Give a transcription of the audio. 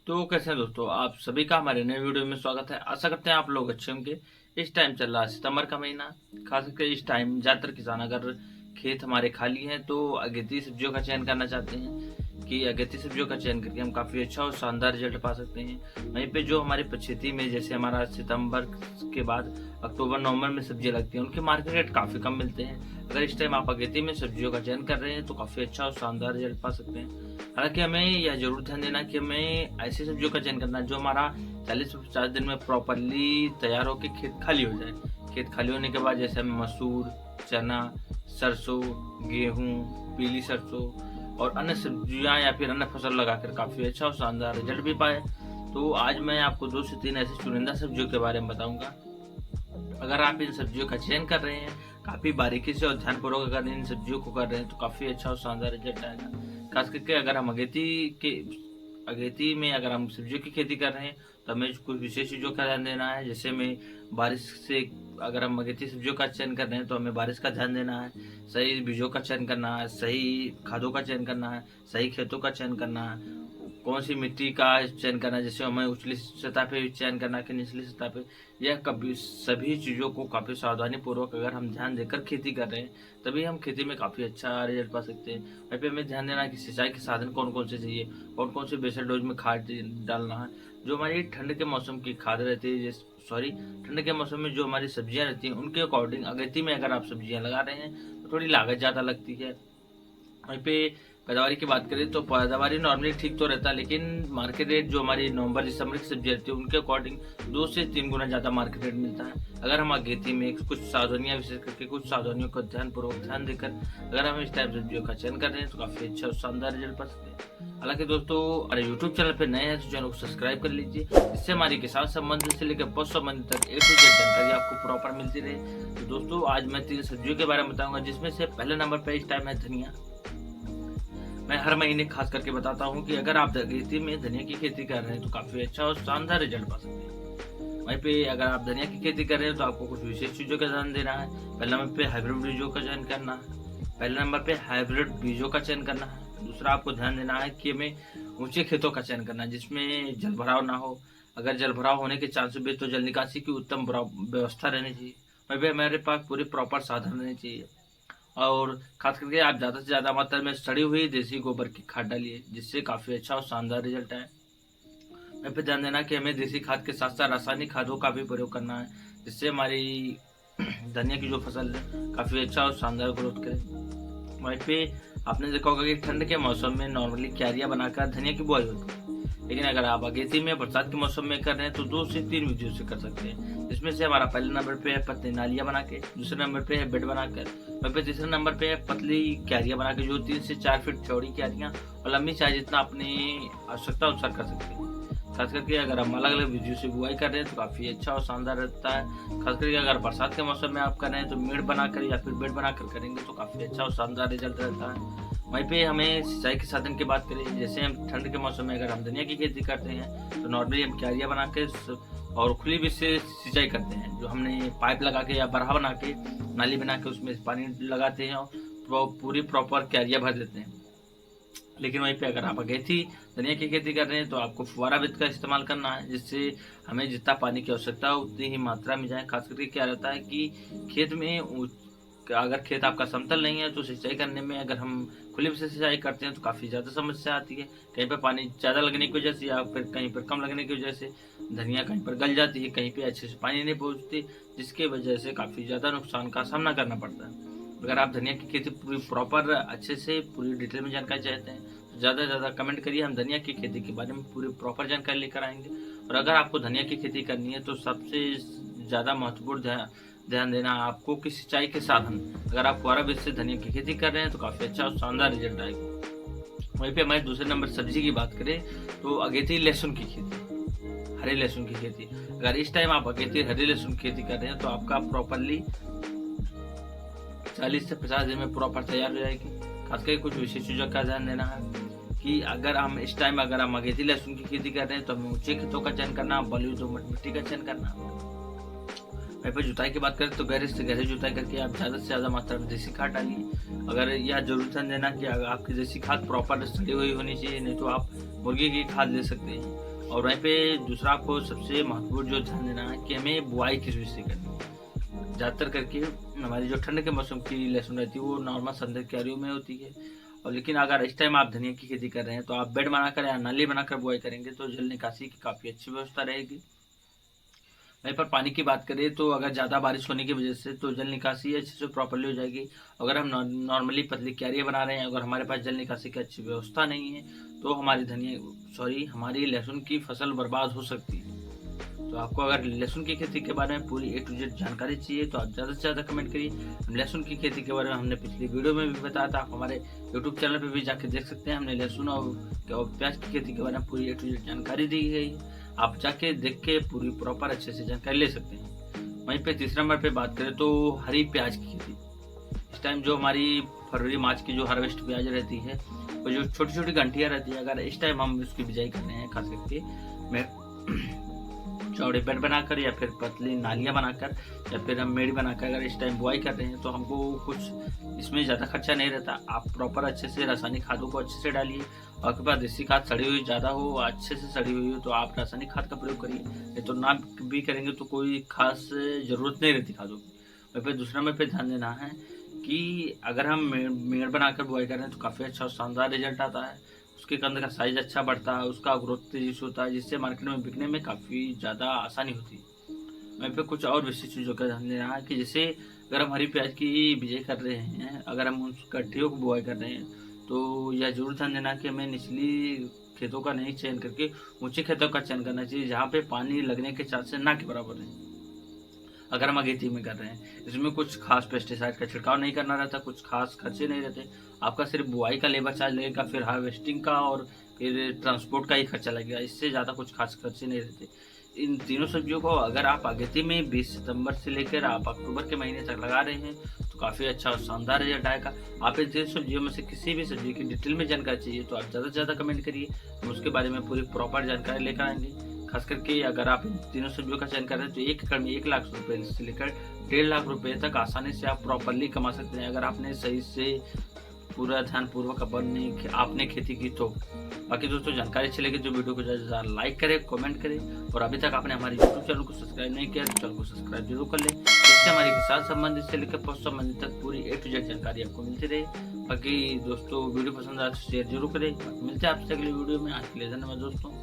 तो कैसे हैं दोस्तों, आप सभी का हमारे नए वीडियो में स्वागत है। आशा करते हैं आप लोग अच्छे होंगे। इस टाइम चल रहा है सितंबर का महीना। खास करके इस टाइम ज़्यादातर किसान अगर खेत हमारे खाली हैं तो अगेती सब्जियों का चयन करना चाहते हैं कि अगेती सब्जियों का चयन करके हम काफ़ी अच्छा और शानदार रिजल्ट पा सकते हैं। वहीं पे जो हमारे पछेती में जैसे हमारा सितंबर के बाद अक्टूबर नवंबर में सब्जियां लगती हैं, उनके मार्केट रेट काफ़ी कम मिलते हैं। अगर इस टाइम आप अगेती में सब्जियों का चयन कर रहे हैं तो काफ़ी अच्छा और शानदार रिजल्ट पा सकते हैं। हालांकि हमें यह जरूर ध्यान देना कि हमें ऐसी सब्जियों का चयन करना है जो हमारा 40 से 50 दिन में प्रॉपरली तैयार होकर खेत खाली हो जाए। खेत खाली होने के बाद जैसे हमें मसूर, चना, सरसों, गेहूं, पीली सरसों और अन्य सब्जियां या फिर अन्य फसल लगाकर काफी अच्छा और शानदार रिजल्ट भी पाए। तो आज मैं आपको 2 से 3 ऐसी चुनिंदा सब्जियों के बारे में बताऊंगा। अगर आप इन सब्जियों का चयन कर रहे हैं काफी बारीकी से और ध्यानपूर्वक अगर इन सब्जियों को कर रहे हैं तो काफी अच्छा और शानदार रिजल्ट आएगा। खास करके अगर हम अगेती में अगर हम सब्जियों की खेती कर रहे हैं तो हमें कुछ विशेष चीजों का ध्यान देना है। जैसे हमें बारिश से अगर हम अगेती सब्जियों का चयन कर रहे हैं तो हमें बारिश का ध्यान देना है, सही बीजों का चयन करना है, सही खादों का चयन करना है, सही खेतों का चयन करना है, कौन सी मिट्टी का चयन करना है, जैसे हमें उछली सतह पे चयन करना है कि निचली सतह पे। यह कभी सभी चीज़ों को काफ़ी सावधानी पूर्वक अगर हम ध्यान देकर खेती कर रहे हैं तभी हम खेती में काफ़ी अच्छा रिजल्ट पा सकते हैं। वहीं पे हमें ध्यान देना है कि सिंचाई के साधन कौन कौन से चाहिए, कौन कौन से बेसल डोज में खाद डालना है। जो हमारी ठंड के मौसम की खाद रहती है, ठंड के मौसम में जो हमारी सब्जियां रहती हैं उनके अकॉर्डिंग अगेती में अगर आप सब्जियां लगा रहे हैं तो थोड़ी लागत ज़्यादा लगती है। वहीं पे पैदावारी की बात करें तो पैदावारी नॉर्मली ठीक तो रहता है, लेकिन मार्केट रेट जो हमारी नवंबर दिसंबर की सब्जी रहती है उनके अकॉर्डिंग 2 से 3 गुना ज़्यादा मार्केट रेट मिलता है। अगर हम अगेती में कुछ सावधानियां विशेष करके कुछ सावधानियों का ध्यानपूर्वक ध्यान देकर अगर हम इस टाइप सब्जियों का चयन कर रहे हैं तो काफ़ी अच्छा और शानदार रिजल्ट पा सकते हैं। हालांकि दोस्तों हमारे यूट्यूब चैनल पर नए हैं तो चैनल को सब्सक्राइब कर लीजिए, इससे हमारी किसान संबंधित से लेकर पशु संबंधित तक A to Z जानकारी आपको प्रॉपर मिलती रहे। तो दोस्तों आज मैं 3 सब्जियों के बारे में बताऊंगा, जिसमें से पहले नंबर पर इस टाइम है धनिया। मैं हर महीने खास करके बताता हूँ कि अगर आप अगेती में धनिया की खेती कर रहे हैं तो काफी अच्छा और शानदार रिजल्ट पा सकते हैं। वहीं पे अगर आप धनिया की खेती कर रहे हैं तो आपको कुछ विशेष चीजों का ध्यान देना है। पहले नंबर पे हाइब्रिड बीजों का चयन करना है। पहले नंबर पे हाइब्रिड बीजों का चयन करना है। दूसरा आपको ध्यान देना है कि हमें ऊंचे खेतों का चयन करना है जिसमें जल भराव ना हो। अगर जल भराव होने के चांसेस भी तो जल निकासी की उत्तम व्यवस्था रहनी चाहिए। वहीं पे हमारे पास पूरे प्रॉपर साधन रहने चाहिए और खास करके आप ज़्यादा से ज़्यादा मात्रा में सड़ी हुई देसी गोबर की खाद डालिए, जिससे काफ़ी अच्छा और शानदार रिजल्ट आए। वहीं पे ध्यान देना कि हमें देसी खाद के साथ साथ रासायनिक खादों का भी प्रयोग करना है, जिससे हमारी धनिया की जो फसल है काफ़ी अच्छा और शानदार ग्रोथ करे। वहीं पे आपने देखा होगा कि ठंड के मौसम में नॉर्मली क्यारियां बनाकर धनिया की बुआई होती है, लेकिन अगर आप अगेती में बरसात के मौसम में कर रहे हैं तो 2 से 3 विधियों से कर सकते हैं। इसमें से हमारा पहले नंबर पे है पतली नालियां बना के, दूसरे नंबर पे है बेड बनाकर, वहीं पे तीसरे नंबर पे है पतली क्यारियां बना के जो 3 से 4 फीट चौड़ी क्यारियां और लंबी चाहे जितना अपनी आवश्यकता अनुसार कर सकते हैं। खास करके अगर हम अलग अलग विधियों से बुआई कर रहे हैं तो काफ़ी अच्छा और शानदार रहता है। खास करके अगर बरसात के मौसम में आप कर रहे हैं तो मेड़ बनाकर या फिर बेड बनाकर करेंगे तो काफ़ी अच्छा और शानदार रिजल्ट रहता है। वहीं पे हमें सिंचाई के साधन की बात करें, जैसे हम ठंड के मौसम में अगर हम धनिया की खेती करते हैं तो नॉर्मली हम क्यारियां बना के और खुली बीज से सिंचाई करते हैं, जो हमने पाइप लगा के या बरहा बना के नाली बना के उसमें पानी लगाते हैं और पूरी प्रॉपर क्यारियां भर देते हैं। लेकिन वहीं पे अगर आप अगेती धनिया की खेती कर रहे हैं तो आपको फुहारा विधि का इस्तेमाल करना है, जिससे हमें जितना पानी की आवश्यकता है उतनी ही मात्रा में जाए। खास करके क्या रहता है कि खेत में अगर खेत आपका समतल नहीं है तो सिंचाई करने में अगर हम खुले से सिंचाई करते हैं तो काफ़ी ज़्यादा समस्या आती है। कहीं पर पानी ज़्यादा लगने की वजह से या फिर कहीं पर कम लगने की वजह से धनिया कहीं पर गल जाती है, कहीं पे अच्छे से पानी नहीं पहुँचती, जिसकी वजह से काफ़ी ज़्यादा नुकसान का सामना करना पड़ता है। अगर आप धनिया की खेती पूरी प्रॉपर अच्छे से पूरी डिटेल में जानकारी चाहते हैं तो ज़्यादा से ज़्यादा कमेंट करिए, हम धनिया की खेती के बारे में पूरी प्रॉपर जानकारी लेकर आएंगे। और अगर आपको धनिया की खेती करनी है तो सबसे ज़्यादा महत्वपूर्ण ध्यान देना है आपको कि सिंचाई के साधन। अगर आप फुहारा विधि से धनिया की खेती कर रहे हैं तो काफ़ी अच्छा और शानदार रिजल्ट आएगा। वहीं पे हमारे दूसरे नंबर सब्जी की बात करें तो अगेती लहसुन की खेती, हरे लहसुन की खेती। अगर इस टाइम आप अगेती हरी लहसुन की खेती कर रहे हैं तो आपका प्रॉपरली 40 से 50 दिन में प्रॉपर तैयार हो जाएगी। खास करके कुछ विशेष चीज़ों का ध्यान देना है कि अगर हम इस टाइम अगर हम अगेती लहसुन की खेती कर रहे हैं तो हमें ऊंचे खेतों का चयन करना, बलुई दोमट मिट्टी का चयन करना। वहीं पर जुताई की बात करें तो गहरे से गहरे जुताई करके आप ज़्यादा से ज़्यादा मात्रा में देसी खाद डालिए। अगर यह जरूर ध्यान देना कि आपकी देसी खाद प्रॉपर सड़ी हुई होनी चाहिए, नहीं तो आप मुर्गी की खाद ले सकते हैं। और वहीं पे दूसरा आपको सबसे महत्वपूर्ण जो ध्यान देना है कि हमें बुआई किस विधि से करनी है। ज़्यादातर करके हमारी जो ठंड के मौसम की लहसुन रहती है वो नॉर्मल संदर्भ क्यारियों में होती है, और लेकिन अगर इस टाइम आप धनिया की खेती कर रहे हैं तो आप बेड बनाकर या नाली बनाकर बुआई करेंगे तो जल निकासी की काफ़ी अच्छी व्यवस्था रहेगी। वहीं पर पानी की बात करें तो अगर ज़्यादा बारिश होने की वजह से तो जल निकासी अच्छे से प्रॉपर्ली हो जाएगी। अगर हम नॉर्मली पतली क्यारियाँ बना रहे हैं, अगर हमारे पास जल निकासी की अच्छी व्यवस्था नहीं है तो हमारी लहसुन की फसल बर्बाद हो सकती है। तो आपको अगर लहसुन की खेती के बारे में पूरी A to Z जानकारी चाहिए तो आप ज़्यादा से ज़्यादा कमेंट करिए। हम लहसुन की खेती के बारे में हमने पिछली वीडियो में भी बताया था, आप हमारे YouTube चैनल पे भी जाके देख सकते हैं। हमने लहसुन और प्याज की खेती के बारे में पूरी A to Z जानकारी दी गई, आप जाके देख के पूरी प्रॉपर अच्छे से जानकारी ले सकते हैं। वहीं पे तीसरे नंबर पे बात करें तो हरी प्याज की खेती। इस टाइम जो हमारी फरवरी मार्च की जो हार्वेस्ट प्याज रहती है वो जो छोटी छोटी गंठियाँ रहती है, अगर इस टाइम हम उसकी बिजाई कर रहे हैं, खास करके मैं चौड़े बेड बनाकर या फिर पतली नालियाँ बनाकर या फिर हम मेड़ी बनाकर अगर इस टाइम बुआई कर रहे हैं तो हमको कुछ इसमें ज़्यादा खर्चा नहीं रहता। आप प्रॉपर अच्छे से रासायनिक खादों को अच्छे से डालिए, आपके पास देसी खाद सड़ी हुई ज़्यादा हो, अच्छे से सड़ी हुई हो तो आप रासायनिक खाद का प्रयोग करिए, नहीं तो ना भी करेंगे तो कोई खास ज़रूरत नहीं रहती खादों की। और फिर दूसरा में पे ध्यान देना है कि अगर हम मेड़ बनाकर बुआई कर रहे हैं तो काफ़ी अच्छा और शानदार रिजल्ट आता है। उसके कंद का साइज अच्छा बढ़ता है, उसका ग्रोथ तेजी से होता है, जिससे मार्केट में बिकने में काफ़ी ज़्यादा आसानी होती है। वहीं पे कुछ और विशेष चीज़ों का ध्यान देना है कि जैसे अगर हम हरी प्याज की बिजाई कर रहे हैं, अगर हम उस गड्ढियों को बुआई कर रहे हैं तो यह जरूर ध्यान देना कि हमें निचली खेतों का नहीं चयन करके ऊंचे खेतों का चयन करना चाहिए, जहाँ पे पानी लगने के चांस ना के बराबर है। अगर हम अगेती में कर रहे हैं, इसमें कुछ खास पेस्टिसाइड का छिड़काव नहीं करना रहता, कुछ खास खर्चे नहीं रहते, आपका सिर्फ बुआई का लेबर चार्ज लगेगा, फिर हार्वेस्टिंग का और फिर ट्रांसपोर्ट का ही खर्चा लगेगा, इससे ज़्यादा कुछ खास खर्चे नहीं रहते। इन तीनों सब्जियों को अगर आप अगेती में 20 सितंबर से लेकर आप अक्टूबर के महीने तक लगा रहे हैं तो काफ़ी अच्छा और शानदार रिजल्ट आएगा। आप इन तीन सब्जियों में से किसी भी सब्जी की डिटेल में जानकारी चाहिए तो आप ज़्यादा से ज़्यादा कमेंट करिए, हम उसके बारे में पूरी प्रॉपर जानकारी लेकर आएंगे। खास करके अगर आप इन तीनों सब्जियों का चयन कर रहे हैं तो एक एकड़ में 1 लाख रुपए से लेकर 1.5 लाख रुपए तक आसानी से आप प्रॉपरली कमा सकते हैं, अगर आपने सही से पूरा ध्यान पूर्वक आपने खेती की तो। बाकी दोस्तों जानकारी अच्छी लगी तो वीडियो को ज़्यादा लाइक करें, कमेंट करें, और अभी तक आपने हमारे YouTube चैनल को सब्सक्राइब नहीं किया तो चैनल को सब्सक्राइब जरूर कर लें, इससे हमारे किसान संबंधित से लेकर पशु संबंधित तक पूरी A to Z जानकारी आपको मिलती रहे। बाकी दोस्तों वीडियो पसंद आए तो शेयर जरूर करें। मिलते हैं आपसे अगली वीडियो में, आज के लिए धन्यवाद दोस्तों।